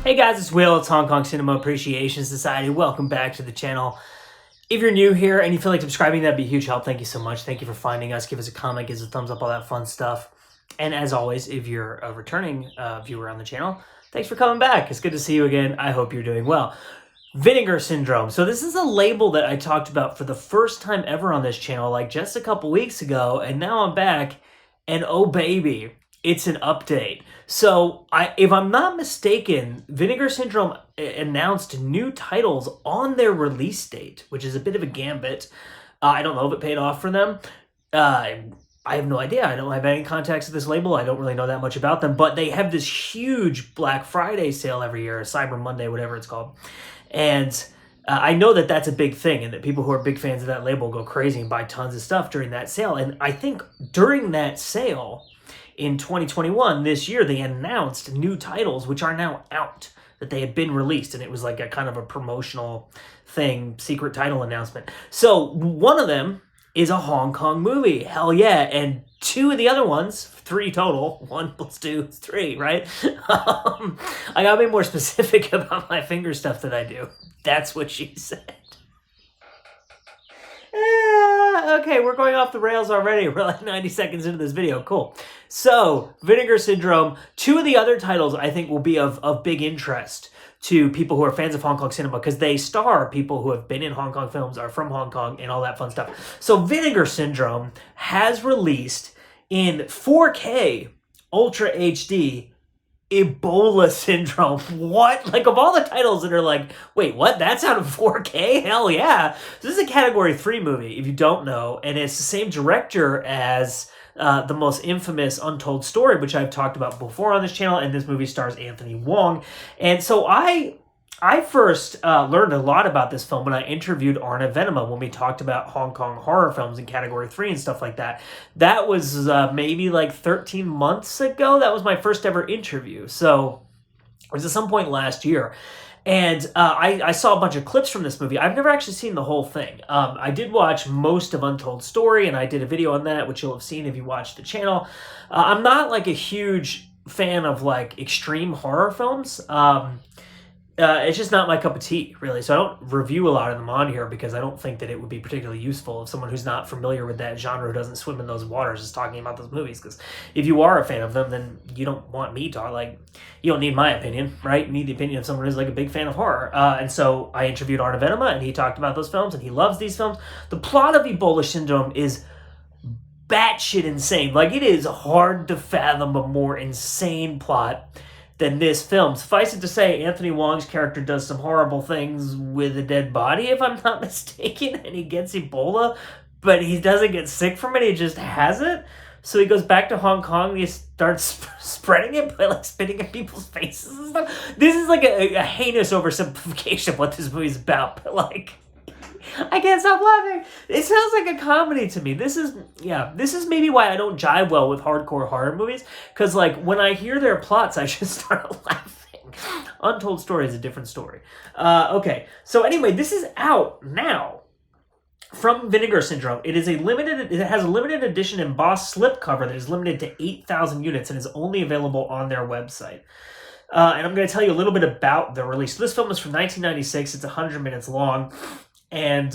Hey guys, it's Will. It's Hong Kong Cinema Appreciation Society. Welcome back to the channel. If you're new here and you feel like subscribing, that'd be a huge help. Thank you so much. Thank you for finding us. Give us a comment, give us a thumbs up, all that fun stuff. And as always, if you're a returning viewer on the channel, thanks for coming back. It's good to see you again. I hope you're doing well. Vinegar Syndrome. So this is a label that I talked about for the first time ever on this channel, like just a couple weeks ago, and now I'm back, and oh baby, it's an update. So if I'm not mistaken, Vinegar Syndrome announced new titles on their release date, which is a bit of a gambit. I don't know if it paid off for them. I have no idea. I don't have any contacts with this label. I don't really know that much about them, but they have this huge Black Friday sale every year, Cyber Monday, whatever it's called. And I know that that's a big thing and that people who are big fans of that label go crazy and buy tons of stuff during that sale. And I think during that sale in 2021, this year, they announced new titles, which are now out, that they had been released. And it was like a kind of a promotional thing, secret title announcement. So one of them is a Hong Kong movie. Hell yeah. And two of the other ones, 3 total, 1 + 2 is 3, right? I gotta be more specific about my finger stuff that I do. That's what she said. Okay, we're going off the rails already. We're like 90 seconds into this video. Cool. So, Vinegar Syndrome. 2 of the other titles I think will be of big interest to people who are fans of Hong Kong cinema because they star people who have been in Hong Kong films, are from Hong Kong, and all that fun stuff. So, Vinegar Syndrome has released in 4K Ultra HD Ebola Syndrome. What? Like, of all the titles that are like, wait, what? That's out of 4K? Hell yeah. This is a Category 3 movie, if you don't know, and it's the same director as the most infamous Untold Story, which I've talked about before on this channel, and this movie stars Anthony Wong. And so I first learned a lot about this film when I interviewed Arna Venema when we talked about Hong Kong horror films in Category 3 and stuff like that. That was maybe like 13 months ago. That was my first ever interview. So it was at some point last year. And I saw a bunch of clips from this movie. I've never actually seen the whole thing. I did watch most of Untold Story, and I did a video on that, which you'll have seen if you watched the channel. I'm not like a huge fan of like extreme horror films. It's just not my cup of tea, really. So I don't review a lot of them on here because I don't think that it would be particularly useful if someone who's not familiar with that genre, who doesn't swim in those waters, is talking about those movies. Because if you are a fan of them, then you don't want me to. Like, you don't need my opinion, right? You need the opinion of someone who's like a big fan of horror. And so I interviewed Arna Venema, and he talked about those films, and he loves these films. The plot of Ebola Syndrome is batshit insane. Like, it is hard to fathom a more insane plot than this film. Suffice it to say, Anthony Wong's character does some horrible things with a dead body, if I'm not mistaken, and he gets Ebola, but he doesn't get sick from it, he just has it. So he goes back to Hong Kong and he starts spreading it by like spitting in people's faces and stuff. This is like a heinous oversimplification of what this movie's about, but like, I can't stop laughing. It sounds like a comedy to me. This is maybe why I don't jive well with hardcore horror movies. Because, like, when I hear their plots, I just start laughing. Untold Story is a different story. Okay, so anyway, this is out now from Vinegar Syndrome. It has a limited edition embossed slipcover that is limited to 8,000 units and is only available on their website. And I'm going to tell you a little bit about the release. So this film is from 1996. It's 100 minutes long. And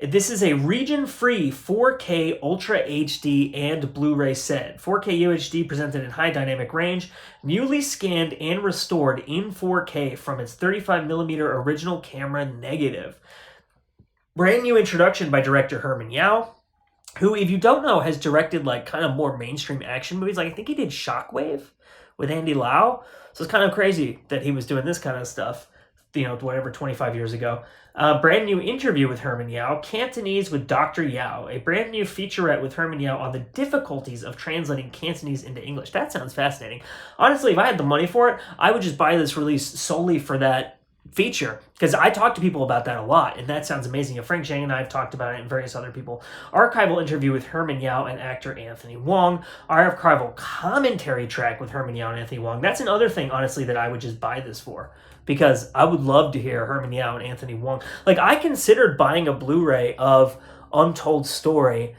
this is a region-free 4K Ultra HD and Blu-ray set. 4K UHD presented in high dynamic range, newly scanned and restored in 4K from its 35mm original camera negative. Brand new introduction by director Herman Yao, who, if you don't know, has directed like kind of more mainstream action movies. Like, I think he did Shockwave with Andy Lau. So it's kind of crazy that he was doing this kind of stuff, you know, whatever, 25 years ago. Brand new interview with Herman Yao, Cantonese with Dr. Yao, a brand new featurette with Herman Yao on the difficulties of translating Cantonese into English. That sounds fascinating. Honestly, if I had the money for it, I would just buy this release solely for that feature, because I talk to people about that a lot, and that sounds amazing. Frank Zhang and I have talked about it, and various other people. Archival interview with Herman Yao and actor Anthony Wong. Archival commentary track with Herman Yao and Anthony Wong. That's another thing, honestly, that I would just buy this for, because I would love to hear Herman Yao and Anthony Wong. Like, I considered buying a Blu-ray of Untold Story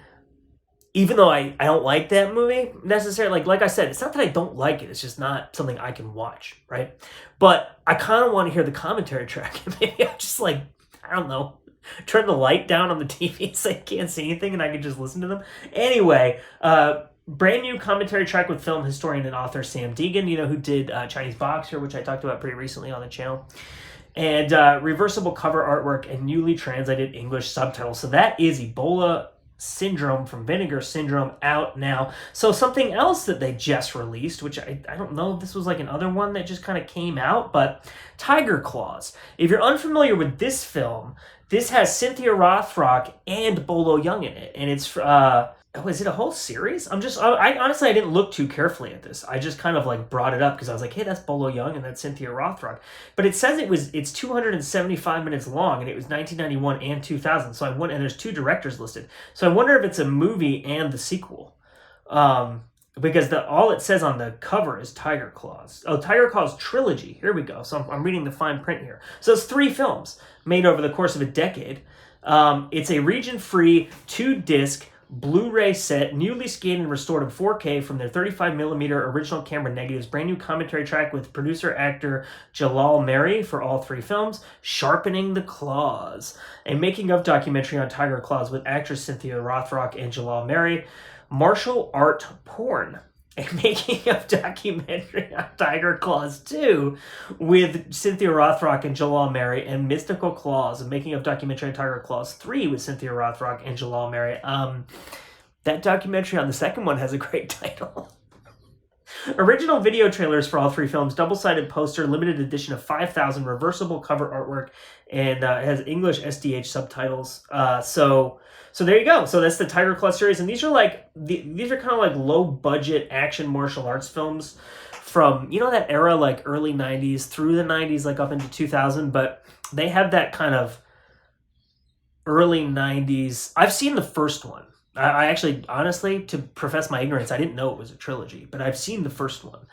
even though I don't like that movie necessarily, like I said, it's not that I don't like it. It's just not something I can watch, right? But I kind of want to hear the commentary track. Maybe I'm just like, I don't know, turn the light down on the TV so I can't see anything and I can just listen to them. Anyway, brand new commentary track with film historian and author Sam Deegan, who did Chinese Boxer, which I talked about pretty recently on the channel. And reversible cover artwork and newly translated English subtitles. So that is Ebola Syndrome from Vinegar Syndrome out now. So something else that they just released, which I don't know if this was like another one that just kind of came out, but Tiger Claws. If you're unfamiliar with this film, this has Cynthia Rothrock and Bolo Young in it. And it's is it a whole series? I honestly, I didn't look too carefully at this. I just kind of like brought it up because I was like, hey, that's Bolo Young and that's Cynthia Rothrock. But it says it's 275 minutes long and it was 1991 and 2000. So and there's 2 directors listed. So I wonder if it's a movie and the sequel. Because all it says on the cover is Tiger Claws. Oh, Tiger Claws Trilogy. Here we go. So I'm reading the fine print here. So it's 3 films made over the course of a decade. It's a region-free 2-disc Blu-ray set, newly scanned and restored in 4K from their 35mm original camera negatives. Brand new commentary track with producer-actor Jalal Mary for all 3 films. Sharpening the Claws. A making-of documentary on Tiger Claws with actress Cynthia Rothrock and Jalal Mary. Martial art porn. A making-of documentary on Tiger Claws 2 with Cynthia Rothrock and Jalal Mary. And Mystical Claws, a making-of documentary on Tiger Claws 3 with Cynthia Rothrock and Jalal Mary. That documentary on the second one has a great title. Original video trailers for all 3 films, double-sided poster, limited edition of 5,000, reversible cover artwork, and it has English SDH subtitles. So there you go. So that's the Tiger Claw series, and these are kind of like low-budget action martial arts films from that era, like early '90s through the '90s, like up into 2000. But they have that kind of early '90s. I've seen the first one. I actually, honestly, to profess my ignorance, I didn't know it was a trilogy, but I've seen the first one.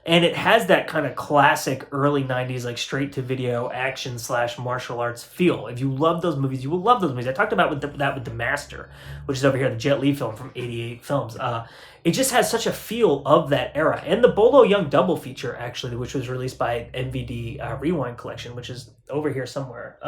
And it has that kind of classic early 90s, like straight-to-video action / martial arts feel. If you love those movies, you will love those movies. I talked about that with The Master, which is over here, the Jet Li film from 88 Films. It just has such a feel of that era. And the Bolo Young double feature, actually, which was released by NVD Rewind Collection, which is over here somewhere,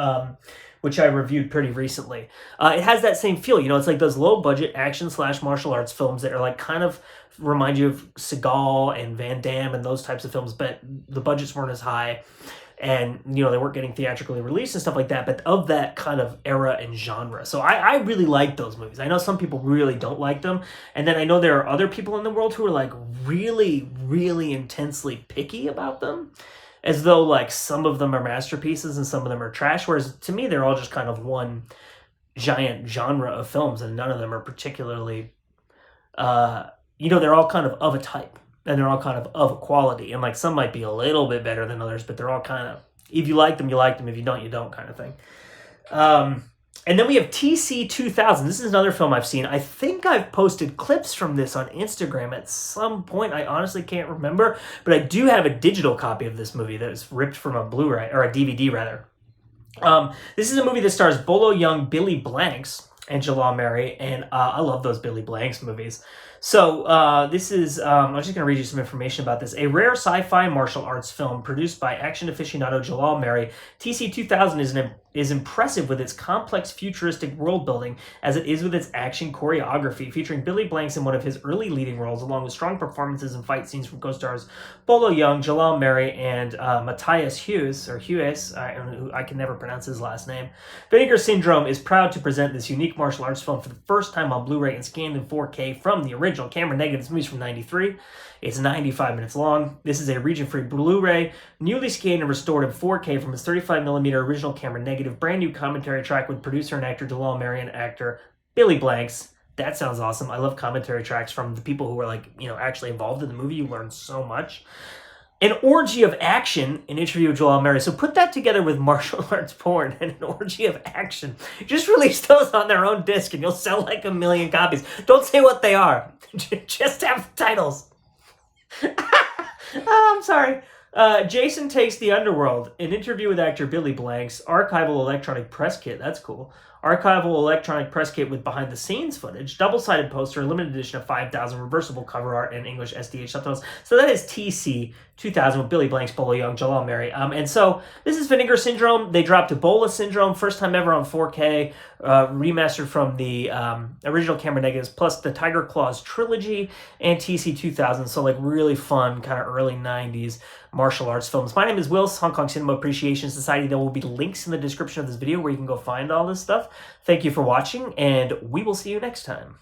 which I reviewed pretty recently. It has that same feel. It's like those low-budget action / martial arts films that are like kind of remind you of Seagal and Van Damme and those types of films, but the budgets weren't as high and, they weren't getting theatrically released and stuff like that, but of that kind of era and genre. So I really like those movies. I know some people really don't like them, and then I know there are other people in the world who are like really, really intensely picky about them, as though like some of them are masterpieces and some of them are trash, whereas to me they're all just kind of one giant genre of films, and none of them are particularly they're all kind of a type, and they're all kind of a quality, and like some might be a little bit better than others, but they're all kind of, if you like them, you like them, if you don't, you don't, kind of thing. And then we have TC 2000. This is another film I've seen. I think I've posted clips from this on Instagram at some point. I honestly can't remember, but I do have a digital copy of this movie that was ripped from a Blu-ray, or a DVD rather. This is a movie that stars Bolo Young, Billy Blanks, and Jalal Mary, and I love those Billy Blanks movies. So this is, I'm just going to read you some information about this. A rare sci-fi martial arts film produced by action aficionado Jalal Mary, TC 2000 is impressive with its complex futuristic world building as it is with its action choreography, featuring Billy Blanks in one of his early leading roles, along with strong performances and fight scenes from co-stars Bolo Young, Jalal Mary, and Matthias Hughes, I can never pronounce his last name. Vinegar Syndrome is proud to present this unique martial arts film for the first time on Blu-ray and scanned in 4K from the original camera negative. This movie's from '93. It's 95 minutes long. This is a region-free Blu-ray, newly scanned and restored in 4K from its 35mm original camera negative. Brand new commentary track with producer and actor Jalal Mary and actor Billy Blanks. That sounds awesome. I love commentary tracks from the people who are actually involved in the movie. You learn so much. An orgy of action, an interview with Jalal Mary. So put that together with martial arts porn and an orgy of action. Just release those on their own disc and you'll sell like 1 million copies. Don't say what they are. Just have titles. Oh, I'm sorry. Jason Takes the Underworld, an interview with actor Billy Blanks, archival electronic press kit, that's cool. archival electronic press kit with behind-the-scenes footage, double-sided poster, limited edition of 5,000, reversible cover art, and English SDH subtitles. So that is TC 2000 with Billy Blanks, Bolo Young, Jalal Mary. And so this is Vinegar Syndrome. They dropped Ebola Syndrome, first time ever on 4K, remastered from the original camera negatives, plus the Tiger Claws Trilogy and TC 2000. So like really fun, kind of early 90s martial arts films. My name is Wills, Hong Kong Cinema Appreciation Society. There will be links in the description of this video where you can go find all this stuff. Thank you for watching, and we will see you next time.